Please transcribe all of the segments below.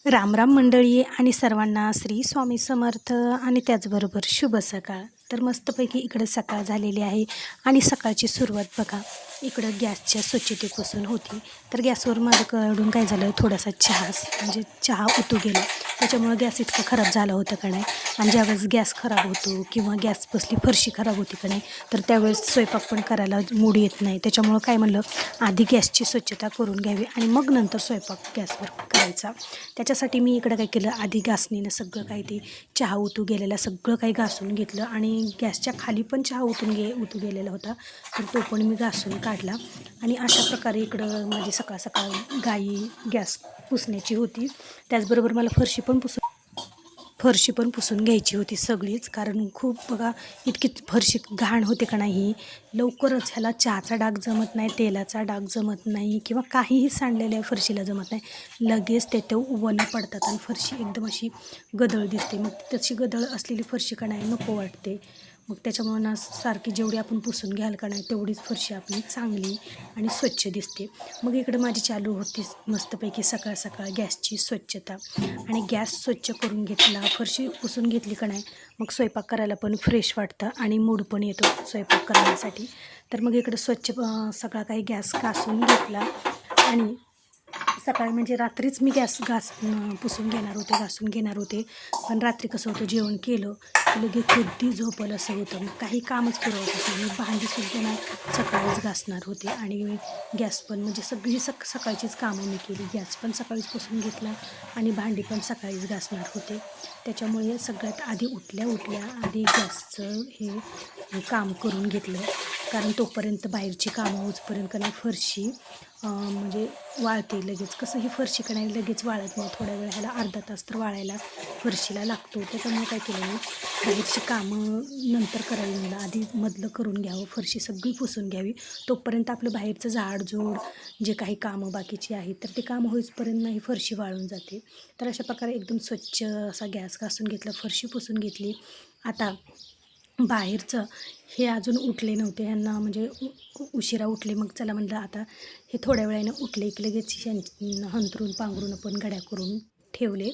राम राम मंडळी आणि सर्वांना श्री स्वामी समर्थ आणि त्याचबरोबर शुभ सकाळ. तर मस्तपैकी इकडं सकाळ झालेली आहे आणि सकाळची सुरुवात बघा इकडं गॅसच्या स्वच्छतेपासून होती. तर गॅसवर माझ्याकडून काय झालं, थोडासा चहा उतू गेला. त्याच्यामुळं गॅस इतकं खराब झालं होतं का नाही. आणि ज्यावेळेस गॅस खराब होतो किंवा गॅसपासली फरशी खराब होती का नाही, तर त्यावेळेस स्वयंपाक पण करायला मूड येत नाही. त्याच्यामुळं काय म्हणलं, आधी गॅसची स्वच्छता करून घ्यावी आणि मग नंतर स्वयंपाक गॅसवर करायचा. त्याच्यासाठी मी इकडं काय केलं, आधी घासणीनं सगळं काही ते चहा उतू गेलेला सगळं काही घासून घेतलं आणि गॅसच्या खाली पण चहा उतू गेलेला होता, तर तो पण मी घासून काढला. आणि अशा प्रकारे इकडं माझी सकाळ सकाळ गॅस पुसण्याची होती. त्याचबरोबर मला फरशी पण पुसून घ्यायची होती सगळीच, कारण खूप बघा इतकी फरशी घाण होते का नाही. लवकरच ह्याला चहाचा डाग जमत नाही, तेलाचा डाग जमत नाही किंवा काहीही सांडलेल्या फरशीला जमत नाही. लगेच ते वलं पडतात आणि फरशी एकदम अशी गदळ दिसते. मग तशी गदळ असलेली फरशी का नाही नको वाटते. मग त्याच्यामुळं ना सारखी जेवढी आपण पुसून घ्याल का नाही तेवढीच फरशी आपली चांगली आणि स्वच्छ दिसते. मग इकडं माझी चालू होती मस्तपैकी सकाळ सकाळ गॅसची स्वच्छता. आणि गॅस स्वच्छ करून घेतला, फरशी पुसून घेतली का नाही, मग स्वयंपाक करायला पण फ्रेश वाटतं आणि मूड पण येतो स्वयंपाक करण्यासाठी. तर मग इकडं सगळा काही गॅस घासून घेतला. आणि सकाळी म्हणजे रात्रीच मी घासून घेणार होते. पण रात्री कसं होतं, जेवण केलं की लगेच कधी झोपल असं होतं. मग काही कामच पुरवत नाही. मी भांडीसुद्धा ना सकाळीच घासणार होते आणि गॅस पण म्हणजे सगळी सकाळचीच कामं मी केली. गॅस पण सकाळीच पुसून घेतला आणि भांडी पण सकाळीच घासणार होते. त्याच्यामुळे सगळ्यात आधी उठल्या आधी गॅसचं हे काम करून घेतलं. कारण तोपर्यंत बाहेरची कामं होईपर्यंत का नाही फरशी म्हणजे वाळते लगेच. कसं ही फरशी का नाही लगेच वाळत नाही, थोड्या वेळ ह्याला अर्धा तास तर वाळायला फरशीला लागतो. त्याच्यामुळे काय केलं मी, बाहेरची कामं नंतर करावी म्हणलं, आधी मधलं करून घ्यावं, फरशी सगळी पुसून घ्यावी. तोपर्यंत आपलं बाहेरचं झाडझूड जे काही कामं बाकीची आहेत तर ते कामं होईपर्यंत नाही फरशी वाळून जाते. तर अशा प्रकारे एकदम स्वच्छ असा गॅस घासून घेतला, फरशी पुसून घेतली. आता बाहेरचं हे अजून उठले नव्हते, ह्यांना म्हणजे उशिरा उठले. मग चला म्हणलं आता हे थोड्या वेळाने उठले की लगेच हंतरून पांघरून आपण घड्या करून ठेवले.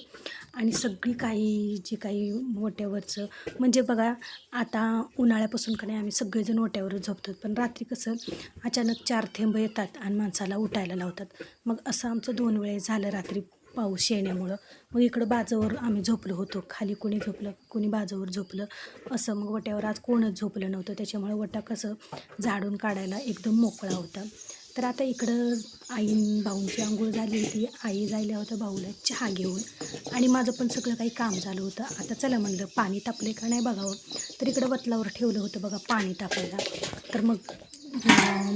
आणि सगळी जी काही ओट्यावरचं म्हणजे बघा, आता उन्हाळ्यापासून का नाही आम्ही सगळेजण ओट्यावरच झोपतात. पण रात्री कसं अचानक 4 थेंब येतात आणि माणसाला उठायला लावतात. मग असं आमचं 2 वेळेस झालं रात्री पाऊस येण्यामुळं. मग इकडं बाजूवर आम्ही झोपलो होतो, खाली कोणी झोपलं कोणी बाजूवर झोपलं असं. मग वट्यावर आज कोणच झोपलं नव्हतं, त्याच्यामुळे वटा कसं झाडून काढायला एकदम मोकळा होता. तर आता इकडं भाऊंची आंघोळ झाली होती, आई जायला होतं भाऊला चहा घेऊन. आणि माझं पण सगळं काही काम झालं होतं. आता चला म्हणलं पाणी तापले का नाही बघावं. तर इकडं वतलावर ठेवलं होतं बघा पाणी तापायला. तर मग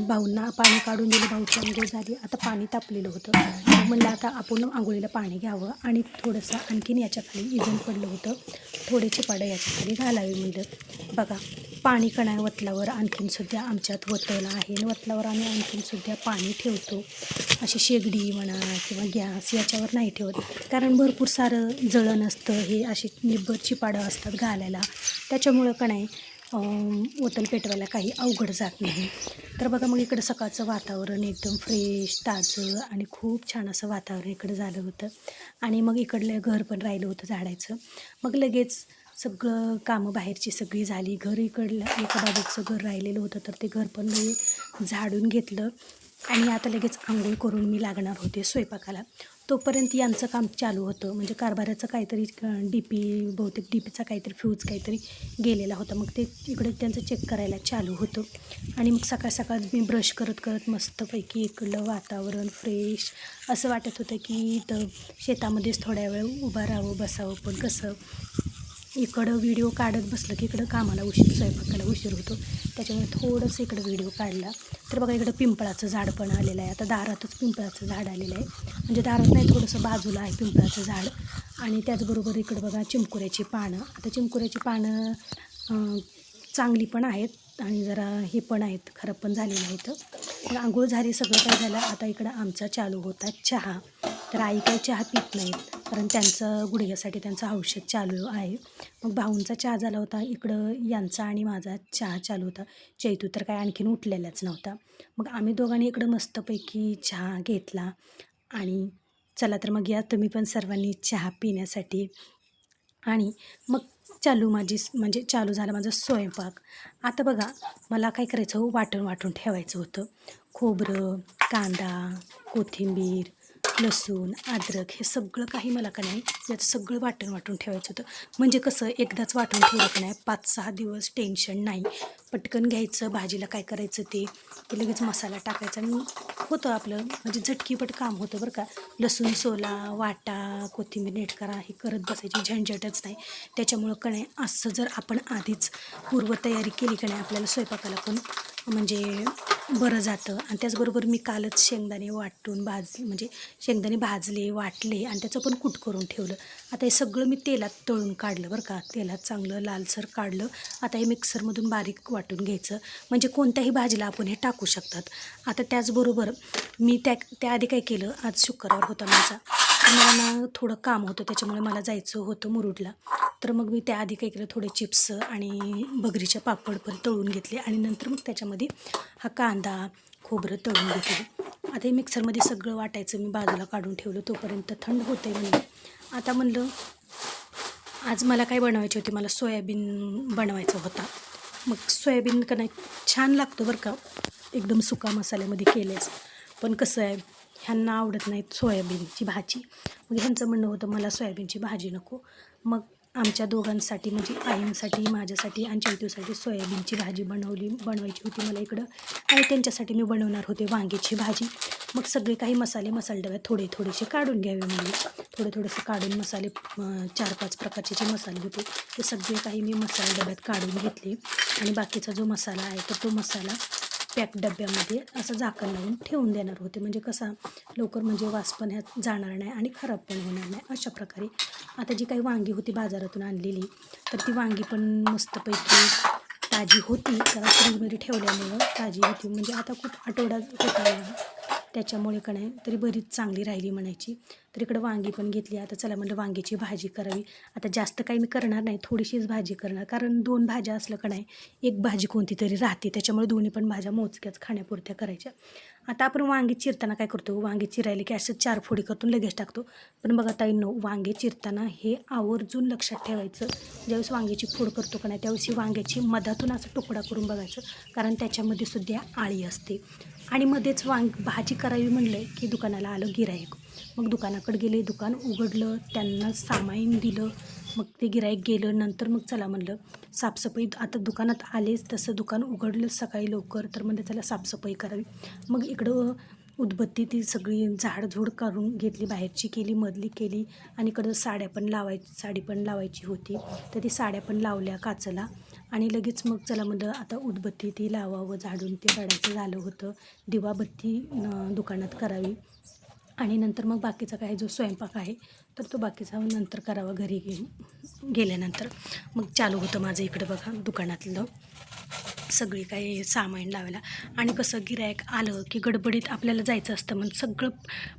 भाऊंना पाणी काढून दिलं, भाऊची आंघोळ झाली. आता पाणी तापलेलं होतं. मग म्हणलं आता आपण आंघोळीला पाणी घ्यावं आणि थोडंसं आणखीन याच्या खाली इजन पडलं होतं, थोडे चिपाडं याच्या खाली घालावे म्हणलं. बघा पाणी कणाय वतलावर आणखीनसुद्धा आमच्यात वतलं आहे आणि वतलावर आम्ही आणखीनसुद्धा पाणी ठेवतो. अशी शेगडी म्हणा किंवा गॅस याच्यावर नाही ठेवत, कारण भरपूर सारं जळण असतं, हे अशी निब्बर चिपाडं असतात घालायला. त्याच्यामुळं का नाही वतल पेटवायला काही अवघड जात नाही. तर बघा मग इकडं सकाळचं वातावरण एकदम फ्रेश ताजं आणि खूप छान असं वातावरण इकडं झालं होतं. आणि मग इकडलं घर पण राहिलं होतं झाडायचं. मग लगेच सगळं कामं बाहेरची सगळी झाली. घर इकडलं एका बाजूचं घर राहिलेलं होतं, तर ते घर पण झाडून घेतलं. आणि आता लगेच आंघोळ करून मी लागणार होते स्वयंपाकाला. तोपर्यंत यांचं काम चालू होतं, म्हणजे कारभाराचं काहीतरी बहुतेक डीपीचा काहीतरी फ्यूज काहीतरी गेलेला होता. मग ते इकडे त्यांचं चेक करायला चालू होतं. आणि मग सकाळ सकाळ मी ब्रश करत करत मस्तपैकी इकडलं वातावरण फ्रेश असं वाटत होतं की इथं शेतामध्येच थोड्या वेळ उभं राहावं बसावं. पण कसं इकडं व्हिडिओ काढत बसलं की इकडं कामाला स्वयंपाकाला उशीर होतो, त्याच्यामुळे थोडंसं इकडं व्हिडिओ काढला. तर बघा इकडं पिंपळाचं झाड पण आलेलं आहे. आता दारातच पिंपळाचं झाड आलेलं आहे, म्हणजे दारात नाही थोडंसं बाजूला आहे पिंपळाचं झाड. आणि त्याचबरोबर इकडं बघा चिमकुऱ्याची पानं. आता चिमकुऱ्याची पानं चांगली पण आहेत आणि जरा हे पण आहेत, खराब पण झालेलं आहेत. मग आंघोळ झाली, सगळं काय झालं. आता इकडं आमचा चालू होता चहा. तर आई काही चहा पित नाहीत, कारण त्यांचं गुडघ्यासाठी त्यांचं औषध चालू आहे. मग भाऊंचा चहा झाला होता, इकडं यांचा आणि माझा चहा चालू होता. चैतू तर काय आणखीन उठलेलाच नव्हता. मग आम्ही दोघांनी इकडं मस्तपैकी चहा घेतला आणि चला तर मग या तुम्ही पण सर्वांनी चहा पिण्यासाठी. आणि मग चालू झाला माझा स्वयंपाक. आता बघा, मला काय करायचं, वाटून ठेवायचं होतं. खोबरं, कांदा, कोथिंबीर, लसूण, अद्रक हे सगळं काही मला का नाही याचं सगळं वाटून ठेवायचं होतं. म्हणजे कसं, एकदाच वाटून ठेवलं की नाही 5-6 दिवस टेन्शन नाही. पटकन घ्यायचं, भाजीला काय करायचं ते लगेच मसाला टाकायचा आणि होतं आपलं, म्हणजे झटकीपट काम होतं बरं का. लसूण सोला, वाटा, कोथिंबीर नीट करा, हे करत बसायची झंझटच नाही. त्याच्यामुळं का नाही, असं जर आपण आधीच पूर्वतयारी केली का नाही, आपल्याला स्वयंपाकाला पण म्हणजे बरं जातं. आणि त्याचबरोबर मी कालच शेंगदाणे म्हणजे शेंगदाणे भाजले, वाटले आणि त्याचं पण कूट करून ठेवलं. आता हे सगळं मी तेलात तळून काढलं बरं का, तेलात चांगलं लालसर काढलं. आता हे मिक्सरमधून बारीक वाटून घ्यायचं, म्हणजे कोणत्याही भाजीला आपण हे टाकू शकतात. आता त्याचबरोबर मी त्याआधी काय केलं, आज शुक्रवार होता माझा, मला ना थोडं काम होतं, त्याच्यामुळे मला जायचं होतं मुरुडला. तर मग मी त्याआधी काय केलं, थोडे चिप्स आणि बगरीचे पापड पण तळून घेतले आणि नंतर मग त्याच्यामध्ये हा कांदा, खोबरं तळून घेतलं. आता हे मिक्सरमध्ये सगळं वाटायचं मी बाजूला काढून ठेवलं, तोपर्यंत थंड होते म्हणलं. आता म्हणलं आज मला काय बनवायची होती, मला सोयाबीन बनवायचा होता. मग सोयाबीन का नाही छान लागतो बरं का, एकदम सुका मसाल्यामध्ये केल्यास. पण कसं आहे, ह्यांना आवडत नाहीत सोयाबीनची भाजी. मग ह्यांचं म्हणणं होतं मला सोयाबीनची भाजी नको. मग आमच्या दोघांसाठी, म्हणजे आईंसाठी, माझ्यासाठी आणि चैतूसाठी सोयाबीनची भाजी बनवायची होती मला इकडं. आणि त्यांच्यासाठी मी बनवणार होते वांग्याची भाजी. मग सगळे काही मसाले डब्यात थोडेसे काढून घ्यावे म्हणजे. थोडेसे काढून मसाले 4-5 प्रकारचे जे मसाले होते ते सगळे काही मी मसाले डब्यात काढून घेतले. आणि बाकीचा जो मसाला आहे तर तो मसाला पॅक डब्यामध्ये असं झाकण लावून ठेवून देणार होते. म्हणजे कसा लवकर म्हणजे वास पण ह्यात जाणार नाही आणि खराब पण होणार नाही, अशा प्रकारे. आता जी काही वांगी होती बाजारातून आणलेली, तर ती वांगी पण मस्तपैकी ताजी होती, कारण फ्रीजमध्ये ठेवल्यामुळं ताजी होती. म्हणजे आता खूप आठवडा होता त्याच्यामुळे का नाही, तरी बरीच चांगली राहिली म्हणायची. तर इकडं वांगी पण घेतली. आता चला म्हणलं वांग्याची भाजी करावी. आता जास्त काही मी करणार नाही, थोडीशीच भाजी करणार, कारण 2 भाज्या असलं का नाही, एक भाजी कोणती तरी राहते, त्याच्यामुळे दोन्ही पण भाज्या मोजक्याच खाण्यापुरत्या करायच्या. आता आपण वांगी चिरताना काय करतो, वांगी चिरायले की असं 4 फोडी करतो लगेच टाकतो. पण बघा ताईंनो, वांगे चिरताना हे आवर्जून लक्षात ठेवायचं, ज्यावेळेस वांग्याची फोड करतो का नाही, त्यावेळेस वांग्याची मधातून असा तुकडा करून बघायचं, कारण त्याच्यामध्ये सुद्धा आळी असते. आणि मध्येच भाजी करावी म्हणलं की दुकानाला आलं गिऱ्हाईक. मग दुकानाकडे गेले, दुकान उघडलं, त्यांना सामाईन दिलं. मग ते गिऱ्हाईक गेलं, नंतर मग चला म्हणलं साफसफाई, आता दुकानात आलेच तसं दुकान उघडलं सकाळी लवकर, तर म्हणजे त्याला साफसफाई करावी. मग इकडं उदबत्ती ती सगळी झाडझूड करून घेतली, बाहेरची केली, मधली केली. आणि इकडं साडी पण लावायची होती, तर ती साड्या पण लावल्या काचेला. आणि लगेच मग चला म्हणलं आता उदबत्ती ती लावावं, झाडून ते काढायचं झालं होतं. दिवाबत्ती दुकानात करावी. आणि नंतर मग बाकीचा काय जो स्वयंपाक आहे तर तो बाकीचा नंतर करावा घरी गेल्यानंतर. मग चालू होतं माझं इकडं बघा दुकानातलं सगळी काही सामान लावायला. आणि कसं गिऱ्हाईक आलं की गडबडीत आपल्याला जायचं असतं, मग सगळं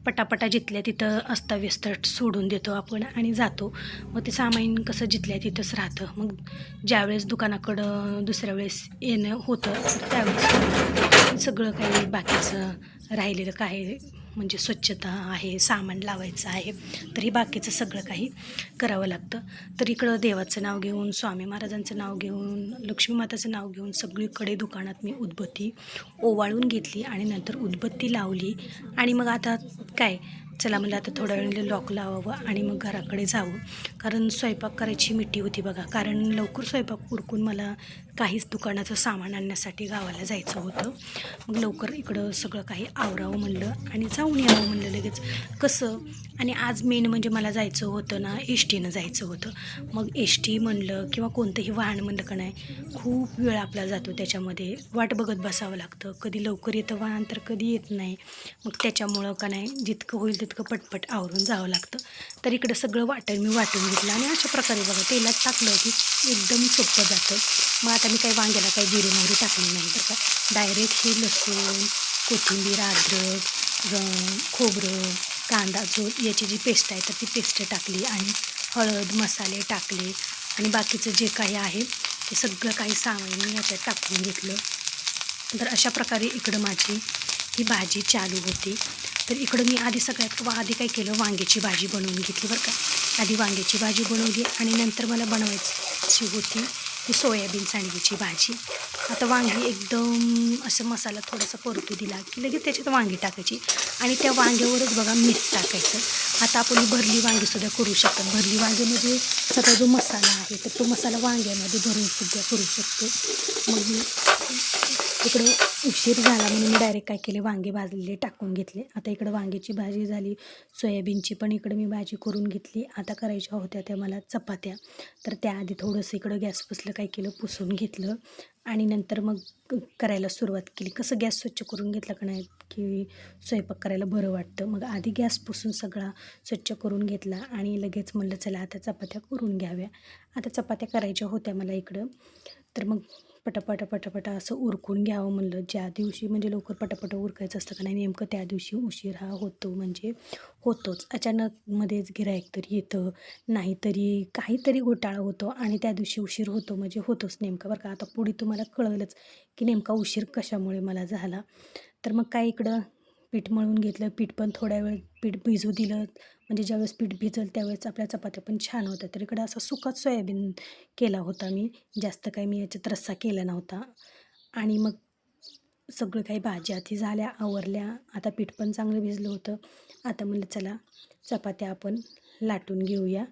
पटापटा जिथल्या तिथं अस्ताव्यस्त सोडून देतो आपण आणि जातो. मग ते सामान कसं जिथल्या तिथंच राहतं. मग ज्यावेळेस दुकानाकडं दुसऱ्या वेळेस येणं होतं तर त्यावेळेस सगळं काही बाकीचं राहिलेलं काय म्हणजे स्वच्छता आहे, सामान लावायचं आहे, तर हे बाकीचं सगळं काही करावं लागतं. तर इकडं देवाचं नाव घेऊन, स्वामी महाराजांचं नाव घेऊन, लक्ष्मी माताचं नाव घेऊन सगळीकडे दुकानात मी उदबत्ती ओवाळून घेतली आणि नंतर उदबत्ती लावली. आणि मग आता काय, चला म्हणलं आता थोड्या वेळाने लॉक लावावं आणि मग घराकडे जावं, कारण स्वयंपाक करायची मिठी होती बघा. कारण लवकर स्वयंपाक उरकून मला काहीच दुकानाचं सामान आणण्यासाठी गावाला जायचं होतं. मग लवकर इकडं सगळं काही आवरावं म्हणलं आणि जाऊन यावं म्हणलं लगेच. कसं, आणि आज मेन म्हणजे मला जायचं होतं ना, एसटीनं जायचं होतं. मग एसटी म्हणलं किंवा कोणतंही वाहन म्हणलं का नाही, खूप वेळ आपला जातो, त्याच्यामध्ये वाट बघत बसावं लागतं. कधी लवकर येतं वाहन तर कधी येत नाही. मग त्याच्यामुळं का नाही, जितकं होईल तितकं पटपट आवरून जावं लागतं. तर इकडं सगळं मी वाटून घेतलं आणि अशा प्रकारे बघा तेलात टाकलं की एकदम सोपं जातं. मग आता मी काही वांग्याला काही जिरे मोहरी टाकली नाही बरं का, डायरेक्ट ही लसूण, कोथिंबीर, अद्रक, खोबरं, कांदा जो याची जी पेस्ट आहे तर ती पेस्ट टाकली आणि हळद मसाले टाकले आणि बाकीचं जे काही आहे ते सगळं काही सामान मी याच्यात टाकून घेतलं. तर अशा प्रकारे इकडं माझी ही भाजी चालू होती. तर इकडं मी आधी सगळ्यात आधी काय केलं, वांग्याची भाजी बनवून घेतली बरं का. आधी वांग्याची भाजी बनवली आणि नंतर मला बनवायची होती ती सोयाबीन सांडगेची भाजी. आता वांगी एकदम असं मसाला थोडासा परतू दिला की लगेच त्याच्यात वांगी टाकायची आणि त्या वांग्यावरच बघा मीठ टाकायचं. आता आपण ही भरली वांगीसुद्धा करू शकतो. भरली वांगीमध्ये सगळा जो मसाला आहे तर तो मसाला वांग्यामध्ये भरूनसुद्धा करू शकतो. मग मी इकडं उशीर झाला म्हणून मी डायरेक्ट काय केले, वांगे भाजलेले टाकून घेतले. आता इकडं वांग्याची भाजी झाली, सोयाबीनची पण इकडं मी भाजी करून घेतली. आता करायच्या होत्या त्या मला चपात्या. तर त्याआधी थोडंसं इकडं गॅस बसलं काय केलं, पुसून घेतलं आणि नंतर मग करायला सुरुवात केली. कसं गॅस स्वच्छ करून घेतलं का नाही की स्वयंपाक करायला बरं वाटतं. मग आधी गॅस पुसून सगळा स्वच्छ करून घेतला आणि लगेच म्हणलं चला आता चपात्या करून घ्याव्या. आता चपात्या करायच्या होत्या मला इकडं. तर मग पटापटा असं उरकून घ्यावं म्हणलं. ज्या दिवशी म्हणजे लवकर पटापटा उरकायचं असतं का नाही, नेमकं त्या दिवशी उशीर हा होतो म्हणजे होतोच. अचानकमध्येच गिऱ्हाईक तरी येतं, नाहीतरी काहीतरी घोटाळा होतो आणि त्या दिवशी उशीर होतो म्हणजे होतोच नेमका बरं का. आता पुढे तुम्हाला कळलंच की नेमका उशीर कशामुळे मला झाला. तर मग काय इकडं पीठ मळून घेतलं. पीठ पण थोड्या वेळ पीठ भिजू दिलं म्हणजे ज्यावेळेस पीठ भिजल त्यावेळेस आपल्या चपात्या पण छान होत्या. तर इकडं असा सुकाच सोयाबीन केला होता मी, जास्त काही मी याच्यात रस्सा केला नव्हता. आणि मग सगळं काही भाज्या आधी झाल्या, आवरल्या. आता पीठ पण चांगलं भिजलं होतं. आता म्हणलं चला चपात्या आपण लाटून घेऊया.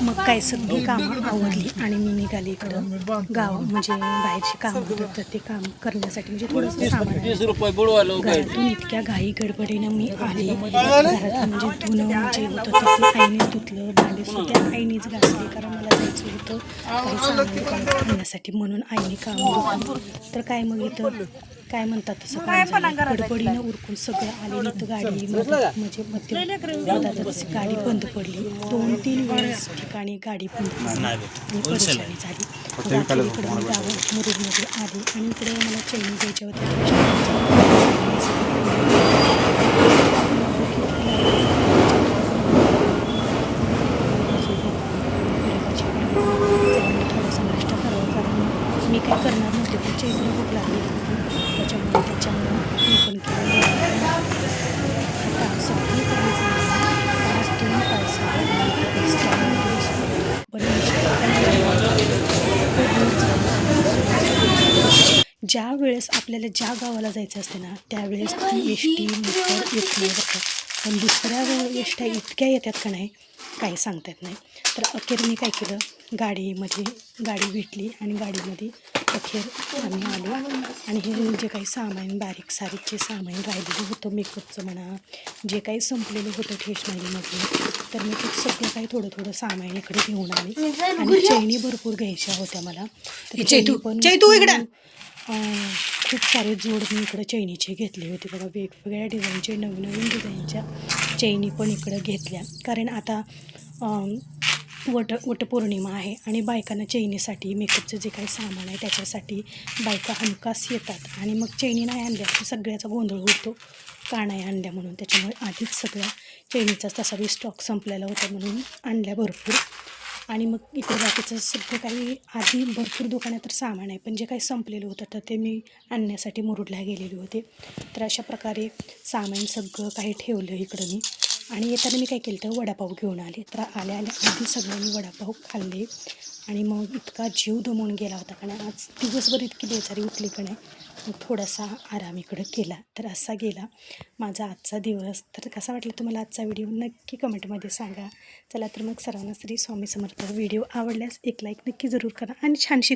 मग काय सगळी कामं आवरली आणि मी निघाली इकडं गाव म्हणजे बाहेरची कामं होतं तर ते काम करण्यासाठी म्हणजे थोडंसं सामान घरातून इतक्या घाई गडबडीनं मी आले. घरात म्हणजे धुणं जे होतं ते आईनेच धुतलं, भांडे सुद्धा आईनेच घासले कारण मला जायचं होतं काही सामान आणण्यासाठी म्हणून आईने काम होतं. तर काय मग इथं काय म्हणतात तसं काम गडबडीनं उरकून सगळं आले. इथं गाडी म्हणजे मध्यतच गाडी बंद पडली. 2-3 वेळेस ठिकाणी गाडी बंद पडली आणि परेशानी झाली. इकडे मी गावात मुरुडमध्ये आले आणि इकडे मला चैनी द्यायच्या होत्या. थोडासा नाश्ता करावा कारण मी काही करणार नव्हते पण चैनीला भूक लागली त्याच्यामुळे मी पण ज्यावेळेस आपल्याला ज्या गावाला जायचं असते ना त्यावेळेस ती एस टी लवकर येत नाही बरं का. पण दुसऱ्या एसट्या इतक्या येतात का नाही काही सांगता येत नाही. तर अखेर मी काय केलं, गाडी भेटली आणि गाडीमध्ये अखेर आम्ही आलो. आणि हे जे काही सामान बारीक सारीकचे सामान राहिलेलं होतं, मेकअपचं म्हणा, जे काही संपलेलं होतं स्टेशनरीमधलं, तर मी ते सगळं काही थोडं थोडं सामान इकडे घेऊन आले. आणि चैनी भरपूर घ्यायच्या होत्या मला. तर चैनी पण खूप सारे जोड मी इकडं चैनीचे घेतले होते बघा. वेगवेगळ्या डिझाईनचे, नवीन नवीन डिझाईनच्या चैनी पण इकडं घेतल्या. कारण आता वटपौर्णिमा आहे आणि बायकांना चैनीसाठी मेकअपचं जे काही सामान आहे त्याच्यासाठी बायका हमखास येतात. आणि मग चैनी नाही आणल्या तर सगळ्याचा गोंधळ होतो, का नाही आणल्या म्हणून. त्याच्यामुळे आधीच सगळ्या चैनीचा तसा बी स्टॉक संपलेला होता म्हणून आणल्या भरपूर. आणि मग इकडे बाकीचं सगळं काही आधी भरपूर दुकानात तर सामान आहे, पण जे काही संपलेलं होतं तर ते मी आणण्यासाठी मुरुडला गेलेले होते. तर अशा प्रकारे सामान सगळं काही ठेवलं इकडं मी. आणि येताना मी काय केलं तर वडापाव घेऊन आले. तर आल्या आधी सगळं मी वडापाव खाल्ले. आणि मग इतका जीव दमून गेला होता का नाही, आज दिवसभर इतकी बेजारी उठली का नाही, मग थोडासा आराम इकडं केला. तर असा गेला माझा आजचा दिवस. तर कसा वाटला तुम्हाला आजचा व्हिडिओ नक्की कमेंटमध्ये सांगा. चला तर मग सर्वांना श्री स्वामी समर्थ. व्हिडिओ आवडल्यास एक लाईक नक्की जरूर करा आणि छानशी